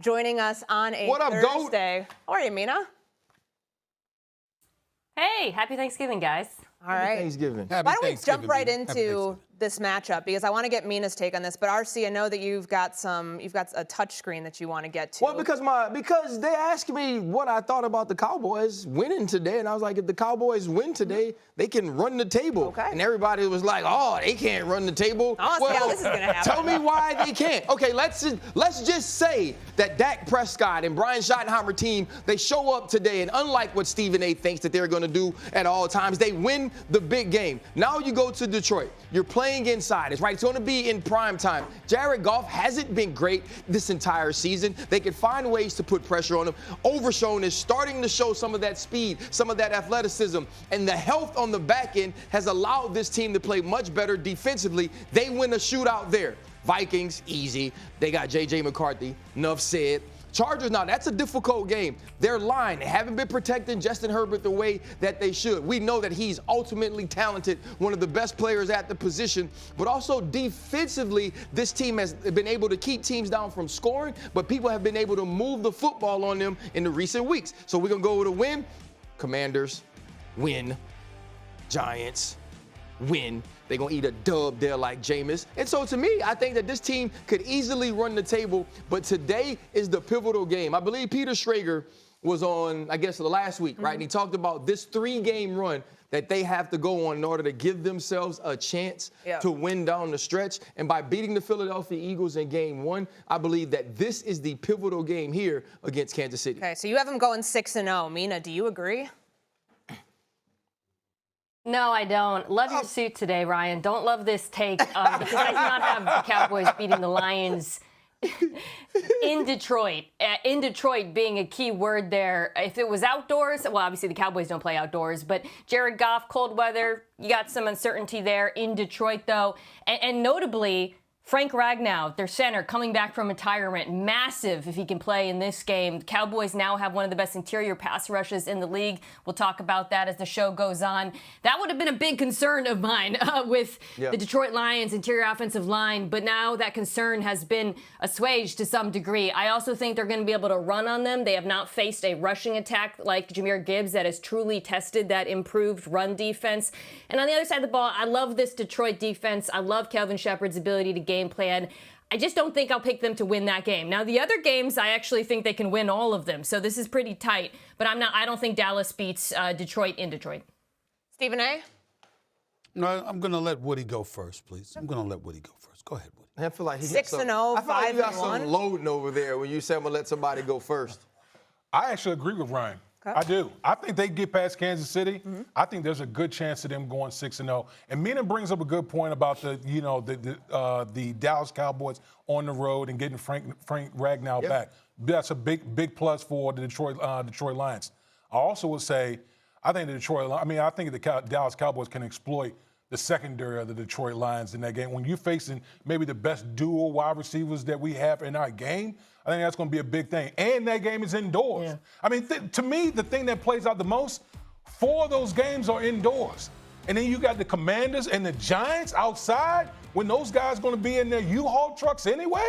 joining us on a What up, Thursday. GOAT? How are you, Mina? Hey, happy Thanksgiving, guys. All right. Thanksgiving. Why don't we jump right into this matchup, because I want to get Mina's take on this. But RC, I know that you've got a touch screen that you want to get to. Well, because they asked me what I thought about the Cowboys winning today, and I was like, if the Cowboys win today, they can run the table. Okay. And everybody was like, oh, they can't run the table. I want to see how this is going to happen. Tell me why they can't. Okay, let's just say that Dak Prescott and Brian Schottenheimer team, they show up today, and unlike what Stephen A. thinks that they're going to do at all times, they win the big game. Now you go to Detroit. You're playing inside. It's right. It's going to be in prime time. Jared Goff hasn't been great this entire season. They can find ways to put pressure on him. Overshown is starting to show some of that speed, some of that athleticism, and the health on the back end has allowed this team to play much better defensively. They win a shootout there. Vikings, easy. They got J.J. McCarthy. Enough said. Chargers, now that's a difficult game. Their line, they haven't been protecting Justin Herbert the way that they should. We know that he's ultimately talented, one of the best players at the position, but also defensively, this team has been able to keep teams down from scoring, but people have been able to move the football on them in the recent weeks. So we're going to go with a win. Commanders, win. Giants, win. They're going to eat a dub there like Jameis. And so to me, I think that this team could easily run the table, but today is the pivotal game. I believe Peter Schrager was on, I guess, last week, right? And he talked about this 3-game run that they have to go on in order to give themselves a chance to win down the stretch. And by beating the Philadelphia Eagles in game 1, I believe that this is the pivotal game here against Kansas City. Okay, so you have them going 6-0. Mina, do you agree? No, I don't. Love your suit today, Ryan. Don't love this take because I do not have the Cowboys beating the Lions in Detroit. In Detroit being a key word there. If it was outdoors, well, obviously the Cowboys don't play outdoors, but Jared Goff, cold weather, you got some uncertainty there in Detroit, though. And notably, Frank Ragnow, their center, coming back from retirement, massive if he can play in this game. The Cowboys now have one of the best interior pass rushes in the league. We'll talk about that as the show goes on. That would have been a big concern of mine with the Detroit Lions interior offensive line, but now that concern has been assuaged to some degree. I also think they're going to be able to run on them. They have not faced a rushing attack like Jahmyr Gibbs that has truly tested that improved run defense. And on the other side of the ball, I love this Detroit defense. I love Kelvin Shepard's ability to game plan. I just don't think I'll pick them to win that game. Now, the other games, I actually think they can win all of them. So this is pretty tight. But I don't think Dallas beats Detroit in Detroit. Stephen A.? No, I'm going to let Woody go first, please. I'm going to let Woody go first. Go ahead, Woody. I feel like 6-0, 5-1. I feel like you got some loading over there when you said I'm going to let somebody go first. I actually agree with Ryan. Okay. I do. I think they get past Kansas City. I think there's a good chance of them going 6-0. And Mina brings up a good point about the Dallas Cowboys on the road and getting Frank Ragnow back. That's a big plus for the Detroit Lions. I also would say I think the Dallas Cowboys can exploit the secondary of the Detroit Lions in that game. When you're facing maybe the best dual wide receivers that we have in our game, I think that's going to be a big thing. And that game is indoors. Yeah. I mean, to me, the thing that plays out the most, 4 of those games are indoors. And then you got the Commanders and the Giants outside when those guys going to be in their U-Haul trucks anyway.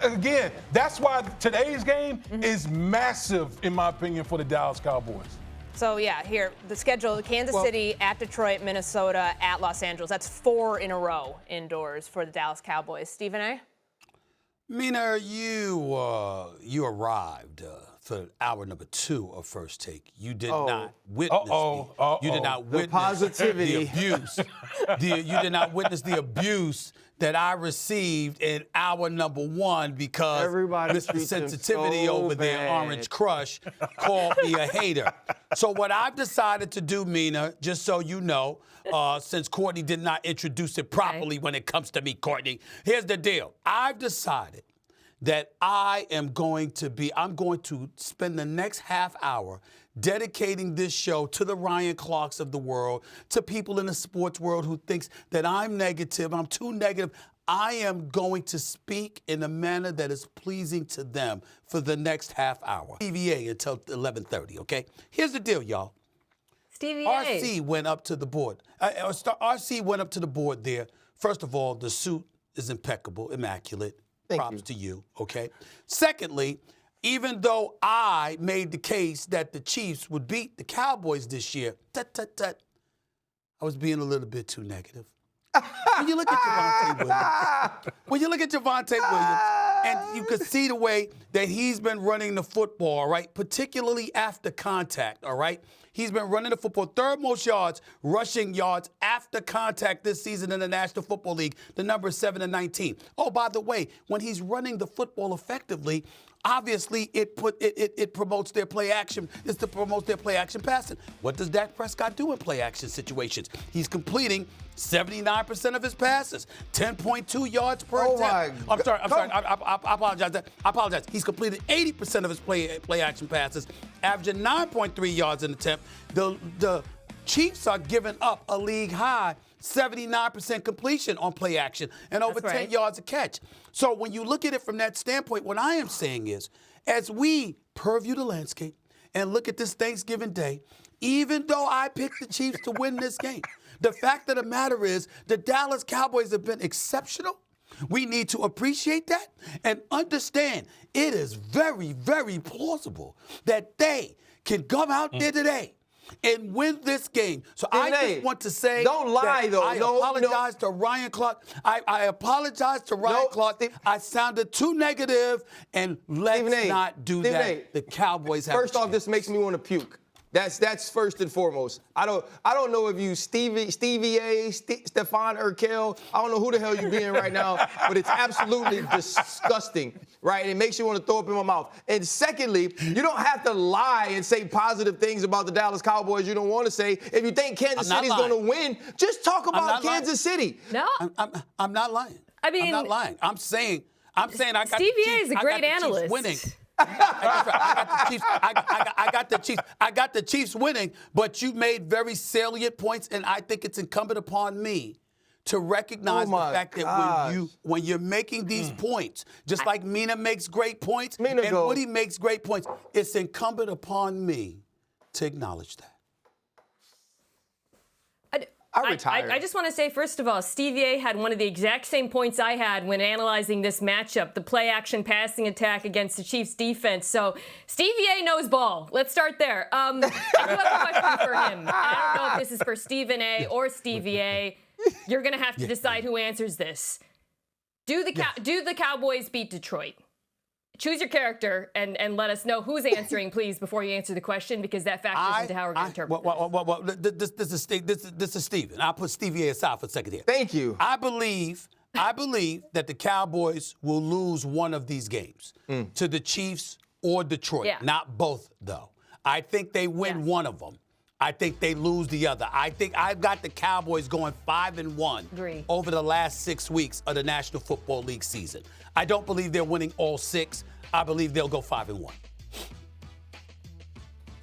Again, that's why today's game is massive, in my opinion, for the Dallas Cowboys. So, here, the schedule, Kansas City, at Detroit, Minnesota, at Los Angeles. That's 4 in a row indoors for the Dallas Cowboys. Stephen A.? Mina, you arrived for hour number 2 of First Take. You did not witness you did not witness the positivity, the abuse. You did not witness the abuse that I received in hour number 1 because Mr. Sensitivity over there, Orange Crush, called me a hater. So what I've decided to do, Mina, just so you know, since Courtney did not introduce it properly when it comes to me, Courtney, here's the deal. I've decided that I'm going to spend the next half hour dedicating this show to the Ryan Clarks of the world, to people in the sports world who thinks that I'm negative, I'm too negative. I am going to speak in a manner that is pleasing to them for the next half hour. TVA until 11:30, okay? Here's the deal, y'all. Stevie RC went up to the board. RC went up to the board there. First of all, the suit is impeccable, immaculate. props to you, okay? Secondly, even though I made the case that the Chiefs would beat the Cowboys this year, I was being a little bit too negative. When you look at Javonte Williams, and you can see the way that he's been running the football, right? Particularly after contact, all right? He's been running the football, third most yards, rushing yards after contact this season in the National Football League. The number is 7 and 19. Oh, by the way, when he's running the football effectively, obviously it promotes their play action. It's to promote their play action passing. What does Dak Prescott do in play action situations? He's completing 79% of his passes, 10.2 yards per attempt. I'm sorry. I apologize. I apologize. He's completed 80% of his play action passes, averaging 9.3 yards an attempt. The Chiefs are giving up a league high 79% completion on play action and over 10 yards a catch. So when you look at it from that standpoint, what I am saying is, as we purview the landscape and look at this Thanksgiving Day, even though I picked the Chiefs to win this game, the fact of the matter is the Dallas Cowboys have been exceptional. We need to appreciate that and understand it is very, very plausible that they can come out there today and win this game. So I just want to say, don't lie though. I apologize to Ryan Clark. I apologize to Ryan Clark. I sounded too negative, and let's not do that. The Cowboys have First off, this makes me want to puke. That's first and foremost. I don't know if you Stevie A, Stephon Urkel. I don't know who the hell you're being right now, but it's absolutely disgusting, right? And it makes you want to throw up in my mouth. And secondly, you don't have to lie and say positive things about the Dallas Cowboys you don't want to say. If you think Kansas City's going to win, just talk about Kansas City. No, I'm not lying. I mean, I'm not lying. I'm saying I got Stevie A is a great analyst. Winning. I got the Chiefs winning, but you made very salient points, and I think it's incumbent upon me to recognize the fact that when you're making these points, just like Mina makes great points and Woody makes great points, it's incumbent upon me to acknowledge that. I just want to say, first of all, Stevie A had one of the exact same points I had when analyzing this matchup, the play-action passing attack against the Chiefs' defense. So Stevie A knows ball. Let's start there. I do have a question for him. I don't know if this is for Stephen A. or Stevie A. You're going to have to decide who answers this. Do the Cowboys beat Detroit? Choose your character and let us know who's answering, please, before you answer the question, because that factors into how we're going to interpret this. This is Steven. I'll put Stevie A aside for a second here. Thank you. I believe that the Cowboys will lose one of these games to the Chiefs or Detroit. Yeah. Not both, though. I think they win one of them. I think they lose the other. I think I've got the Cowboys going 5-1 over the last 6 weeks of the National Football League season. I don't believe they're winning all 6. I believe they'll go 5-1. So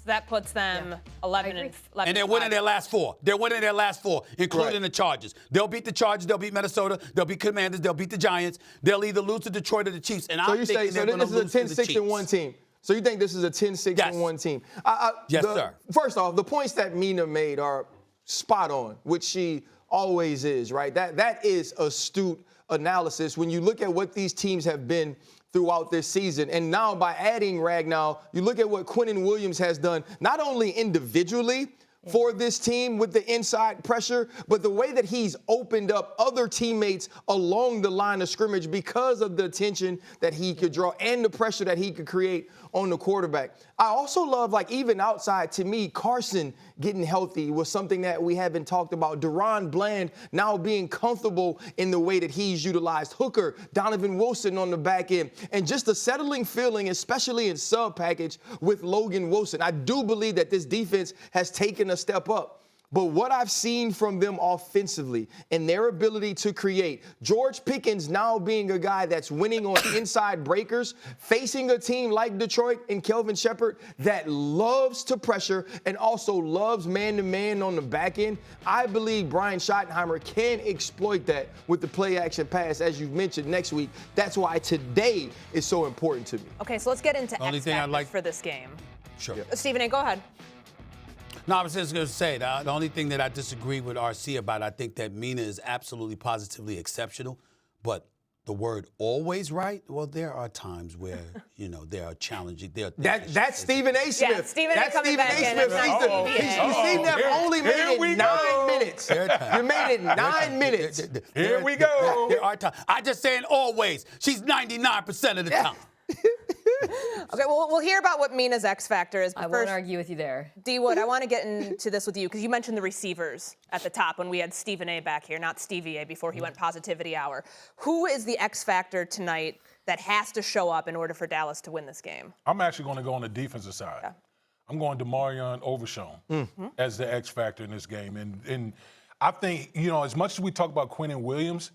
that puts them 11 and 11. And they're winning their last 4. They're winning their last 4, including the Chargers. They'll beat the Chargers. They'll beat Minnesota. They'll beat Commanders. They'll beat the Giants. They'll either lose to Detroit or the Chiefs. And I'm thinking they're going to lose to the Chiefs. This is a 10-6-1 team. So you think this is a 10-6-1 team? Yes, sir. First off, the points that Mina made are spot on, which she always is, right? That is astute analysis when you look at what these teams have been throughout this season. And now by adding Ragnow, you look at what Quinnen Williams has done, not only individually for this team with the inside pressure, but the way that he's opened up other teammates along the line of scrimmage because of the attention that he could draw and the pressure that he could create on the quarterback. I also love, like, even outside, to me, Carson getting healthy was something that we haven't talked about. Deron Bland now being comfortable in the way that he's utilized. Hooker, Donovan Wilson on the back end, and just a settling feeling, especially in sub package with Logan Wilson. I do believe that this defense has taken a step up. But what I've seen from them offensively and their ability to create, George Pickens now being a guy that's winning on inside breakers, facing a team like Detroit and Kelvin Shepard that loves to pressure and also loves man-to-man on the back end, I believe Brian Schottenheimer can exploit that with the play-action pass, as you've mentioned, next week. That's why today is so important to me. Okay, so let's get into X factors for this game. Sure. Stephen A., go ahead. No, I was just going to say, the only thing that I disagree with RC about, I think that Mina is absolutely positively exceptional, but the word always right. Well, there are times where, there are challenging. That's Stephen A. Smith. Yeah, Stephen A. That's coming Stephen back A. in. Smith. It's not You Stephen F. only made it 9 minutes. You made it 9 minutes. Here we go. There are times. I'm just saying always. She's 99% of the time. Okay, well, we'll hear about what Mina's X factor is. But I won't argue with you there. D. Wood, I want to get into this with you because you mentioned the receivers at the top when we had Stephen A. back here, not Stevie A. before he went positivity hour. Who is the X factor tonight that has to show up in order for Dallas to win this game? I'm actually going to go on the defensive side. Yeah. I'm going Damien Overshown as the X factor in this game. And I think, as much as we talk about Quinnen Williams,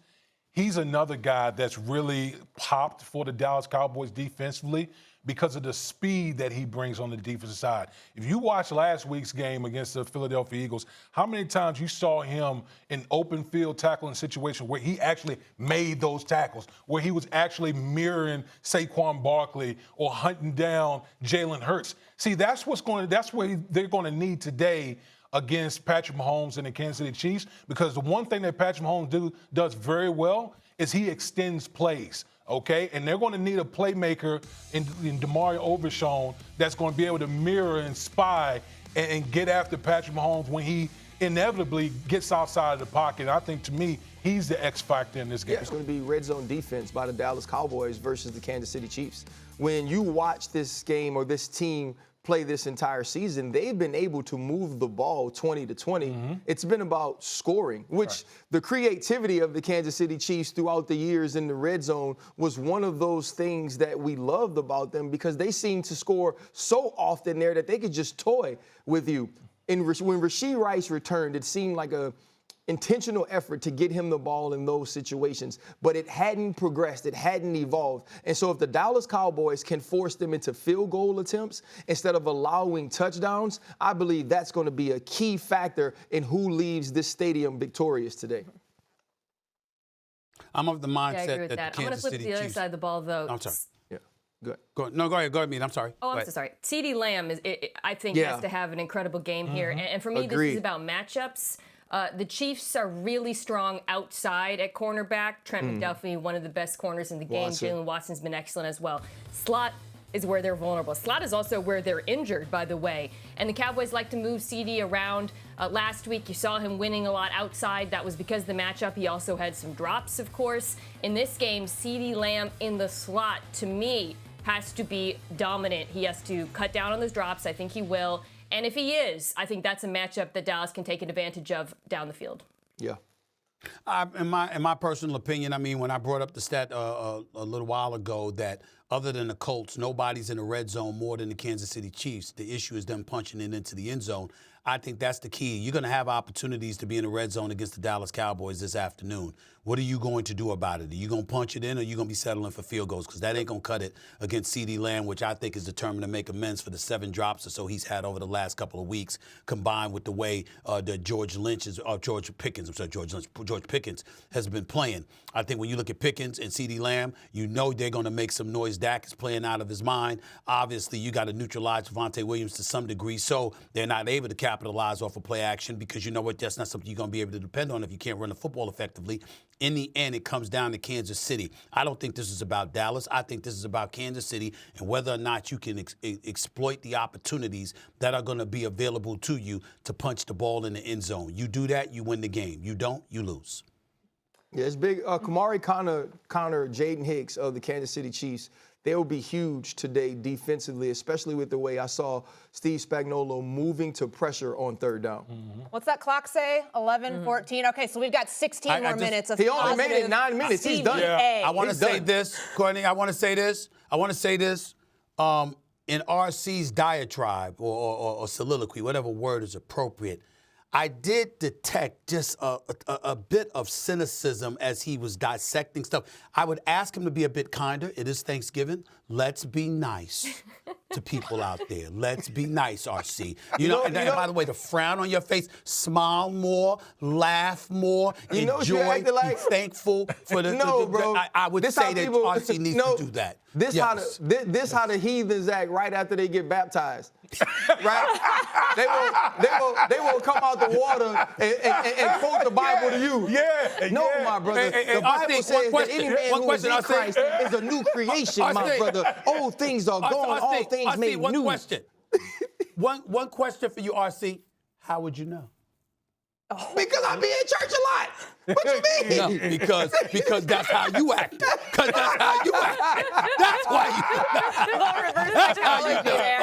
he's another guy that's really popped for the Dallas Cowboys defensively because of the speed that he brings on the defensive side. If you watch last week's game against the Philadelphia Eagles, how many times you saw him in open field tackling situations where he actually made those tackles, where he was actually mirroring Saquon Barkley or hunting down Jalen Hurts? See, that's what they're going to need today against Patrick Mahomes and the Kansas City Chiefs, because the one thing that Patrick Mahomes does very well is he extends plays, okay? And they're going to need a playmaker in Damien Overshown that's going to be able to mirror and spy and get after Patrick Mahomes when he inevitably gets outside of the pocket. I think, to me, he's the X factor in this game. Yeah, it's going to be red zone defense by the Dallas Cowboys versus the Kansas City Chiefs. When you watch this game or this team play this entire season, they've been able to move the ball 20 to 20. It's been about scoring, which the creativity of the Kansas City Chiefs throughout the years in the red zone was one of those things that we loved about them, because they seemed to score so often there that they could just toy with you. When Rashee Rice returned, it seemed like a intentional effort to get him the ball in those situations, but it hadn't progressed, it hadn't evolved. And so if the Dallas Cowboys can force them into field goal attempts instead of allowing touchdowns, I believe that's going to be a key factor in who leaves this stadium victorious today. I'm of the mindset Yeah, I agree with that that. the I'm going to Kansas flip City to the other Chiefs. side of the ball, though. I'm sorry. Yeah, good. Go ahead, Mina. I'm sorry. Oh, Go I'm ahead. so sorry. CeeDee Lamb I think, Yeah. has to have an incredible game here. And for me, Agreed. this is about matchups. The Chiefs are really strong outside at cornerback. Trent McDuffie, one of the best corners in the game. Jalen Watson's been excellent as well. Slot is where they're vulnerable. Slot is also where they're injured, by the way. And the Cowboys like to move CD around. Last week, you saw him winning a lot outside. That was because of the matchup. He also had some drops, of course. In this game, CeeDee Lamb in the slot, to me, has to be dominant. He has to cut down on those drops. I think he will. And if he is, I think that's a matchup that Dallas can take advantage of down the field. Yeah. In my personal opinion, I mean, when I brought up the stat a little while ago that other than the Colts, nobody's in the red zone more than the Kansas City Chiefs. The issue is them punching it into the end zone. I think that's the key. You're going to have opportunities to be in the red zone against the Dallas Cowboys this afternoon. What are you going to do about it? Are you going to punch it in, or are you going to be settling for field goals? Because that ain't going to cut it against CeeDee Lamb, which I think is determined to make amends for the 7 drops or so he's had over the last couple of weeks, combined with the way that George Pickens has been playing. I think when you look at Pickens and CeeDee Lamb, you know they're going to make some noise. Dak is playing out of his mind. Obviously, you got to neutralize Javonte Williams to some degree, so they're not able to capitalize off of play action, because you know what? That's not something you're going to be able to depend on if you can't run the football effectively. In the end, it comes down to Kansas City. I don't think this is about Dallas. I think this is about Kansas City and whether or not you can exploit the opportunities that are going to be available to you to punch the ball in the end zone. You do that, you win the game. You don't, you lose. Yeah, it's big. Kamari Connor, Jaden Hicks of the Kansas City Chiefs, they will be huge today defensively, especially with the way I saw Steve Spagnuolo moving to pressure on third down. What's that clock say? 11, 14? Okay, so we've got 16 more minutes of He only made it 9 minutes. He's done. CVA. I want to say this, Courtney. I want to say this. In RC's diatribe or soliloquy, whatever word is appropriate, I did detect just a bit of cynicism as he was dissecting stuff. I would ask him to be a bit kinder. It is Thanksgiving. Let's be nice to people out there. Let's be nice, RC. And by the way, the frown on your face, smile more, laugh more, enjoy, be thankful for the. No, bro. I would say that RC needs to do that. This how the heathens act right after they get baptized. right? They will come out the water and quote the Bible to you. Yeah. No, yeah. my brother. Hey, the Bible RC, says that any man who is in RC. Christ is a new creation, my RC. brother. Old things are gone, all things made one new. question. one question for you, RC. How would you know? Because I be in church a lot. What you mean? No, because that's how you act. Because that's how you act. That's why you. Well, reverse That's how you psychology do it. there.